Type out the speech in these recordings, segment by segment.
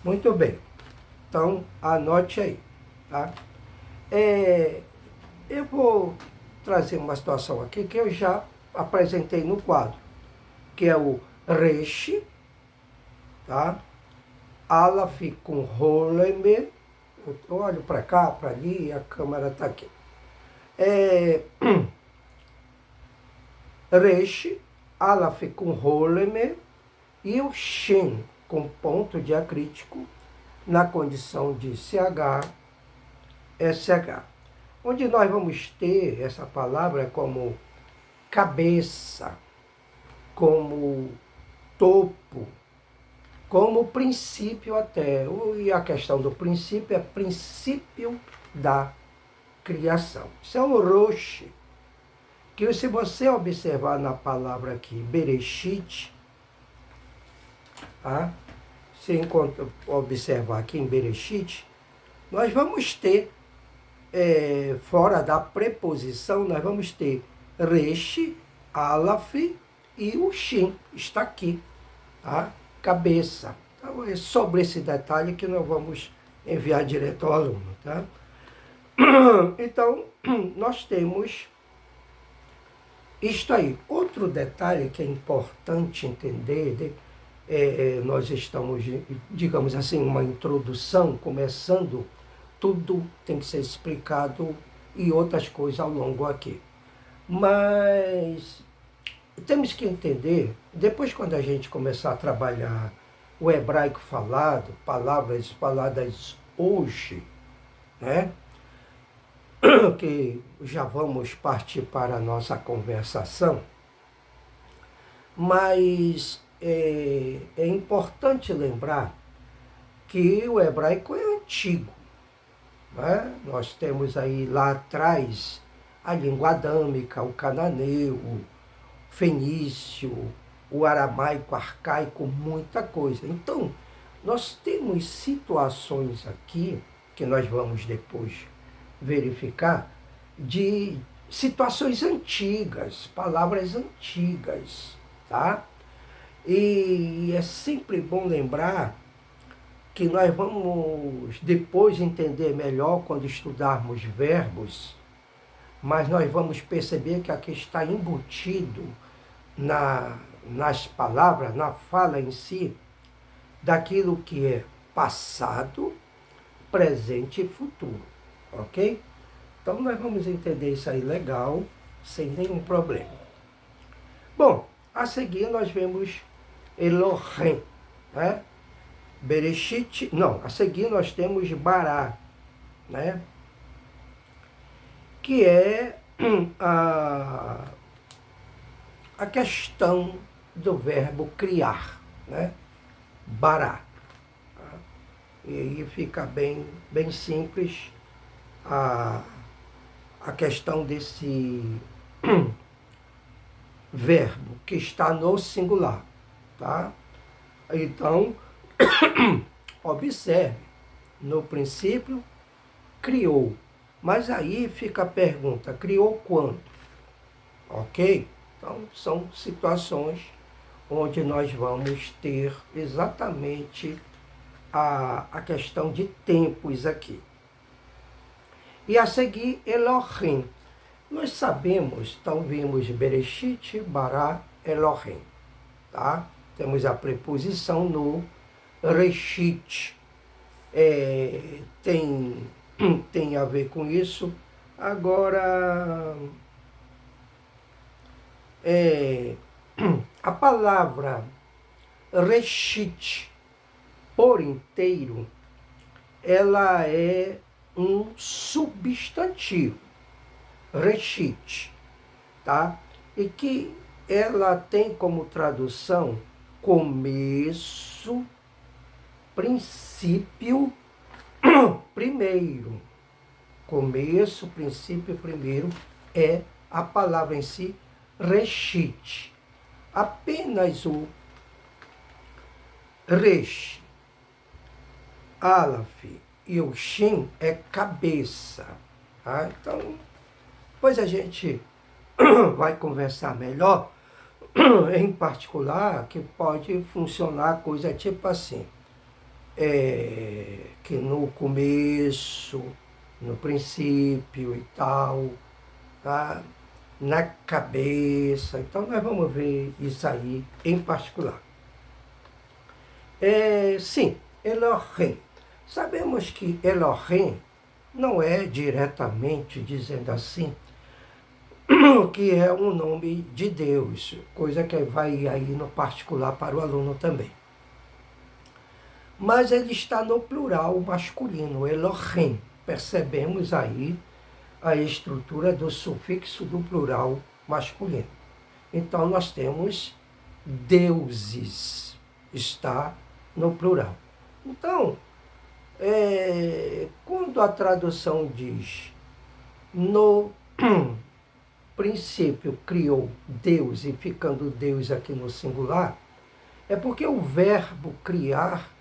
Muito bem. Então, anote aí, tá? É, eu vou trazer uma situação aqui que eu já apresentei no quadro, que é o Resh, tá? Aleph com Roleme. Eu olho para cá, para ali, e a câmera está aqui. Resh, Aleph com Roleme e o Shin com ponto diacrítico na condição de CH, SH. Onde nós vamos ter essa palavra como cabeça, como topo, como princípio até. E a questão do princípio é princípio da criação. Isso é o Rosh, que se você observar na palavra aqui, Bereshit, tá? Se observar aqui em Bereshit, nós vamos ter, fora da preposição, nós vamos ter Resh, Aleph e o Shin, está aqui, tá? Cabeça. Então, é sobre esse detalhe que nós vamos enviar direto ao aluno, tá? Então, nós temos isto aí. Outro detalhe que é importante entender, nós estamos, digamos assim, uma introdução, começando, tudo tem que ser explicado e outras coisas ao longo aqui. Mas temos que entender, depois quando a gente começar a trabalhar o hebraico falado, palavras faladas hoje, né? Que já vamos partir para a nossa conversação, mas é importante lembrar que o hebraico é antigo, né? Nós temos aí lá atrás a língua adâmica, o cananeu, o fenício, o aramaico arcaico, muita coisa. Então, nós temos situações aqui, que nós vamos depois verificar, de situações antigas, palavras antigas, tá? E é sempre bom lembrar que nós vamos depois entender melhor quando estudarmos verbos, mas nós vamos perceber que aqui está embutido nas palavras, na fala em si, daquilo que é passado, presente e futuro, ok? Então nós vamos entender isso aí legal, sem nenhum problema. Bom, a seguir nós vemos Elohim, né? Bereshit, não, a seguir nós temos Bará, né? Que é a questão do verbo criar, né? Bará. E aí fica bem simples a questão desse verbo que está no singular, tá? Então, observe, no princípio, criou. Mas aí fica a pergunta, criou quando? Ok? Então, são situações onde nós vamos ter exatamente a questão de tempos aqui. E a seguir, Elohim. Nós sabemos, então vimos Bereshit, Bará, Elohim. Tá? Temos a preposição no Reshit. Tem a ver com isso. Agora, a palavra Reshit por inteiro, ela é um substantivo, Reshit, tá? E que ela tem como tradução começo, princípio, primeiro. Começo, princípio, primeiro é a palavra em si, Reshit. Apenas o Resh, Aleph e o Shin é cabeça. Tá? Então, depois a gente vai conversar melhor, em particular, que pode funcionar coisa tipo assim. que no começo, no princípio e tal, tá? Na cabeça. Então nós vamos ver isso aí em particular. Sim, Elohim. Sabemos que Elohim não é diretamente, dizendo assim, que é um nome de Deus, coisa que vai aí no particular para o aluno também. Mas ele está no plural masculino, Elohim. Percebemos aí a estrutura do sufixo do plural masculino. Então nós temos deuses, está no plural. Então, quando a tradução diz no princípio criou Deus, e ficando Deus aqui no singular, é porque o verbo criar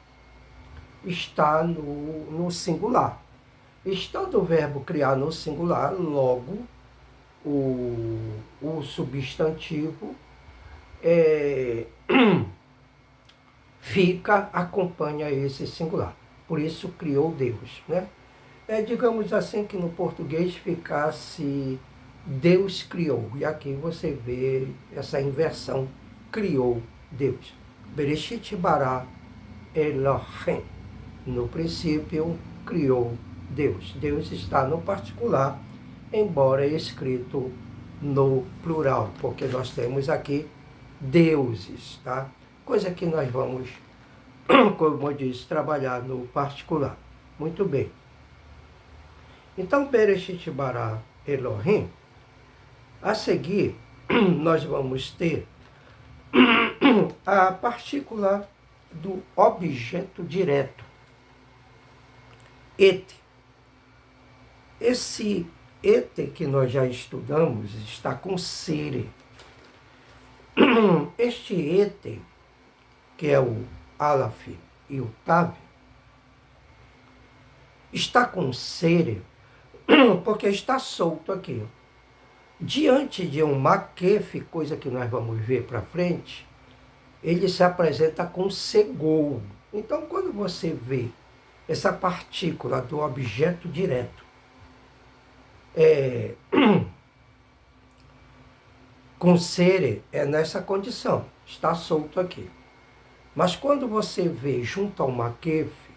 está no singular. Estando o verbo criar no singular, logo o substantivo acompanha esse singular. Por isso criou Deus, né? Digamos assim que no português ficasse Deus criou. E aqui você vê essa inversão, criou Deus. Bereshit bara Elohim. No princípio, criou Deus. Deus está no particular, embora escrito no plural, porque nós temos aqui deuses, tá? Coisa que nós vamos, como eu disse, trabalhar no particular. Muito bem. Então, Bereshit bara Elohim. A seguir, nós vamos ter a partícula do objeto direto. Et. Esse et que nós já estudamos está com sere. Este et, que é o Aleph e o Tav, está com sere porque está solto aqui. Diante de um maquefe, coisa que nós vamos ver para frente, ele se apresenta com segou. Então, quando você vê essa partícula do objeto direto com sere, é nessa condição, está solto aqui. Mas quando você vê junto ao maquefe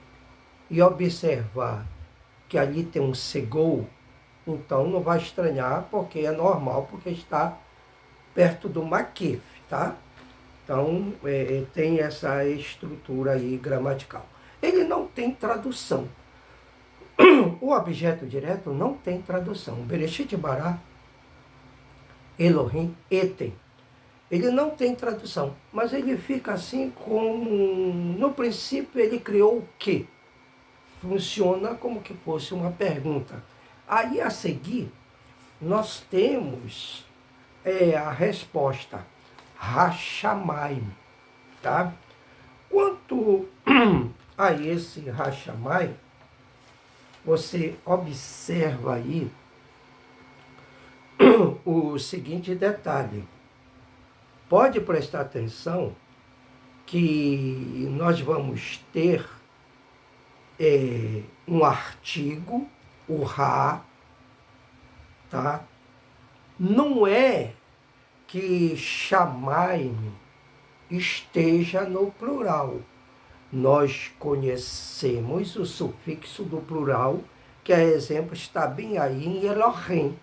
e observar que ali tem um segou, então não vai estranhar, porque é normal, porque está perto do maquefe, tá? Então, tem essa estrutura aí gramatical. Ele não tem tradução. O objeto direto não tem tradução. Bereshit bara Elohim etem. Ele não tem tradução, mas ele fica assim como... No princípio, ele criou o quê? Funciona como que fosse uma pergunta. Aí, a seguir, nós temos a resposta, Hashamayim, tá? Quanto a esse Hashamayim, você observa aí o seguinte detalhe. Pode prestar atenção que nós vamos ter um artigo, o Ra, tá? Não é que Shamayim esteja no plural. Nós conhecemos o sufixo do plural, que a exemplo está bem aí em Elohim.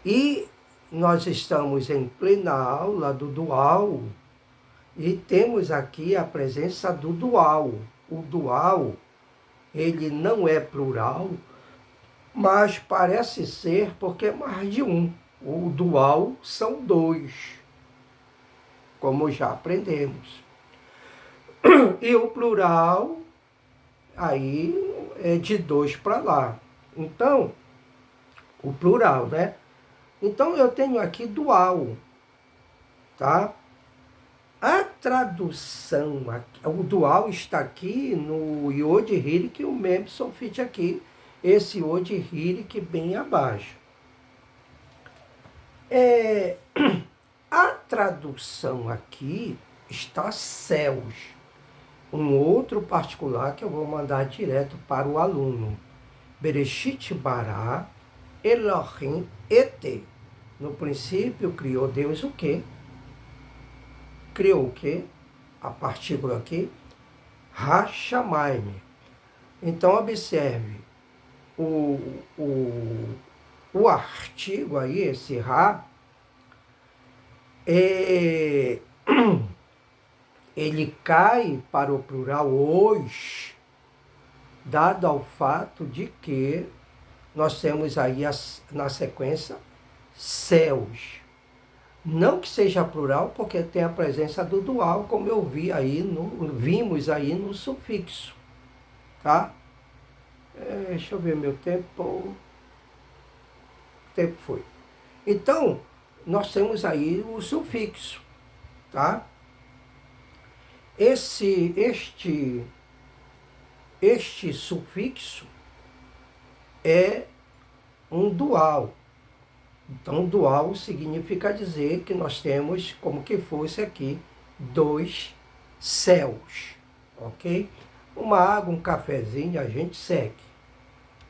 E nós estamos em plena aula do dual, e temos aqui a presença do dual. O dual, ele não é plural, mas parece ser porque é mais de um. O dual são dois, como já aprendemos. E o plural, aí é de dois para lá. Então, o plural, né? Então, eu tenho aqui dual, tá? A tradução, o dual está aqui no Yod Hirik, o Mem Sofit aqui, esse Yod Hirik bem abaixo. A tradução aqui está céus. um outro particular que eu vou mandar direto para o aluno. Bereshit bara Elohim et. No princípio criou Deus o quê? Criou o quê? A partícula aqui, Hashamayim. Então, observe, o artigo aí, esse Ra, ele cai para o plural hoje, dado ao fato de que nós temos aí na sequência céus. Não que seja plural, porque tem a presença do dual, como eu vimos aí no sufixo. Tá? Deixa eu ver meu tempo. O tempo foi. Então, nós temos aí o sufixo. Tá? Este sufixo é um dual. Então, dual significa dizer que nós temos como que fosse aqui 2 céus, ok? Uma água, um cafezinho, a gente segue.